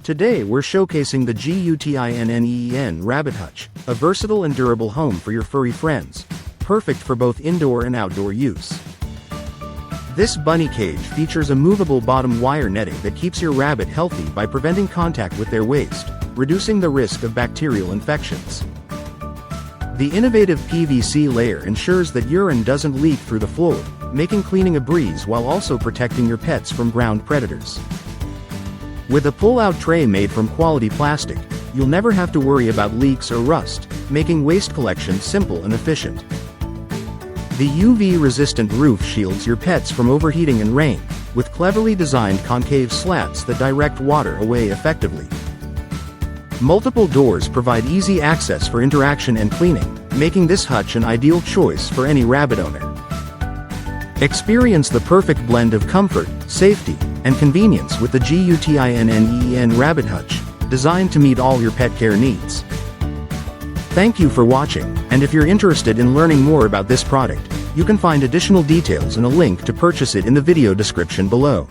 Today we're showcasing the GUTINNEEN Rabbit Hutch, a versatile and durable home for your furry friends, perfect for both indoor and outdoor use. This bunny cage features a movable bottom wire netting that keeps your rabbit healthy by preventing contact with their waste, reducing the risk of bacterial infections. The innovative PVC layer ensures that urine doesn't leak through the floor, making cleaning a breeze while also protecting your pets from ground predators. With a pull-out tray made from quality plastic, you'll never have to worry about leaks or rust, making waste collection simple and efficient. The UV-resistant roof shields your pets from overheating and rain, with cleverly designed concave slats that direct water away effectively. Multiple doors provide easy access for interaction and cleaning, making this hutch an ideal choice for any rabbit owner. Experience the perfect blend of comfort, safety, and convenience with the GUTINNEEN Rabbit Hutch, designed to meet all your pet care needs. Thank you for watching, and if you're interested in learning more about this product, you can find additional details and a link to purchase it in the video description below.